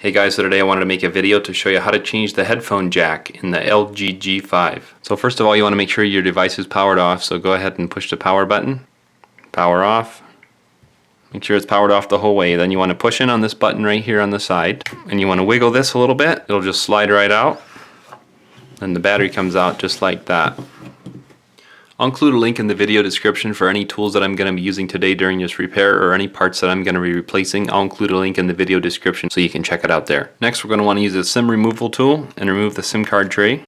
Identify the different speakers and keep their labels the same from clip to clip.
Speaker 1: Hey guys, so today I wanted to make a video to show you how to change the headphone jack in the LG G5. So first of all, you want to make sure your device is powered off, so go ahead and push the power button. Power off. Make sure it's powered off the whole way. Then you want to push in on this button right here on the side, and you want to wiggle this a little bit. It'll just slide right out. Then the battery comes out just like that. I'll include a link in the video description for any tools that I'm going to be using today during this repair or any parts that I'm going to be replacing. I'll include a link in the video description so you can check it out there. Next, we're going to want to use a SIM removal tool and remove the SIM card tray.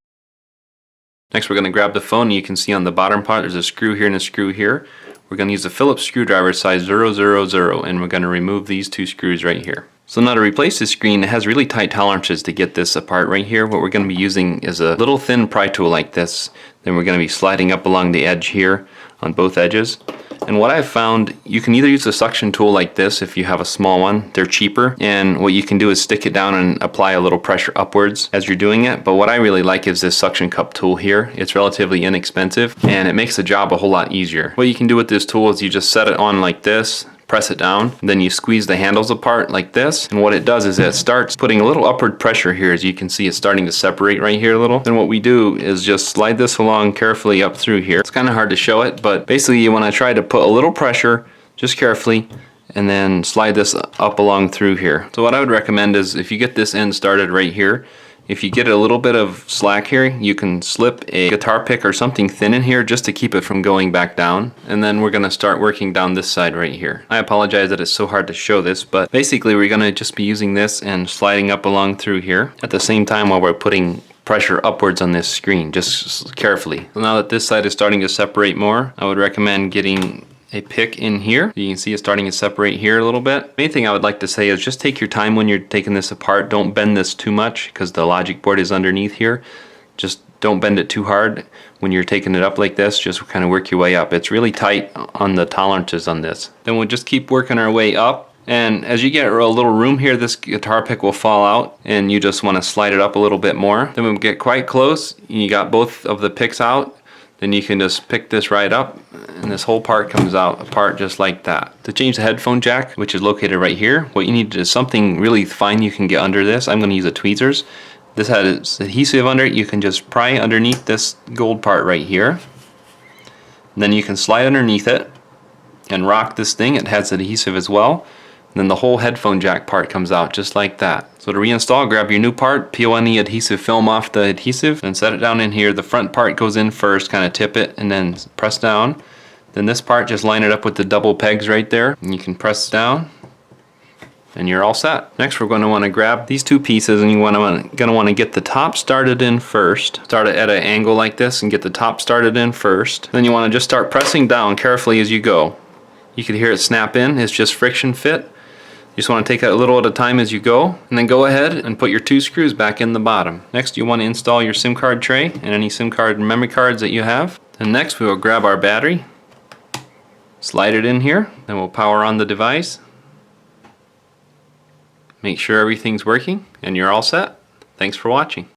Speaker 1: Next, we're going to grab the phone, and you can see on the bottom part there's a screw here and a screw here. We're going to use a Phillips screwdriver size 000, and we're going to remove these two screws right here. So now to replace this screen, it has really tight tolerances to get this apart right here. What we're going to be using is a little thin pry tool like this. Then we're going to be sliding up along the edge here on both edges. And what I've found, you can either use a suction tool like this if you have a small one. They're cheaper. And what you can do is stick it down and apply a little pressure upwards as you're doing it. But what I really like is this suction cup tool here. It's relatively inexpensive and it makes the job a whole lot easier. What you can do with this tool is you just set it on like this, press it down, then you squeeze the handles apart like this, and what it does is it starts putting a little upward pressure here. As you can see, it's starting to separate right here a little. Then what we do is just slide this along carefully up through here. It's kind of hard to show it, but basically you want to try to put a little pressure just carefully and then slide this up along through here. So what I would recommend is if you get this end started right here, if you get a little bit of slack here, you can slip a guitar pick or something thin in here just to keep it from going back down. And then we're going to start working down this side right here. I apologize that it's so hard to show this, but basically we're going to just be using this and sliding up along through here at the same time while we're putting pressure upwards on this screen, just carefully. So now that this side is starting to separate more, I would recommend getting a pick in here. You can see it's starting to separate here a little bit. Main thing I would like to say is just take your time when you're taking this apart. Don't bend this too much because the logic board is underneath here. Just don't bend it too hard when you're taking it up like this. Just kind of work your way up. It's really tight on the tolerances on this. Then we'll just keep working our way up. And as you get a little room here, this guitar pick will fall out and you just want to slide it up a little bit more. Then we'll get quite close and you got both of the picks out. Then you can just pick this right up and this whole part comes out apart just like that. To change the headphone jack, which is located right here, what you need is something really fine you can get under this. I'm going to use a tweezers. This has adhesive under it. You can just pry underneath this gold part right here. And then you can slide underneath it and rock this thing. It has adhesive as well. And then the whole headphone jack part comes out just like that. So to reinstall, grab your new part, peel any adhesive film off the adhesive, and set it down in here. The front part goes in first, kind of tip it, and then press down. Then this part, just line it up with the double pegs right there, and you can press down, and you're all set. Next, we're going to want to grab these two pieces, and you're going to want to get the top started in first. Start it at an angle like this, and get the top started in first. Then you want to just start pressing down carefully as you go. You can hear it snap in. It's just friction fit. You just want to take it a little at a time as you go, and then go ahead and put your two screws back in the bottom. Next, you want to install your SIM card tray and any SIM card and memory cards that you have. And next, we will grab our battery, slide it in here, then we'll power on the device. Make sure everything's working, and you're all set. Thanks for watching.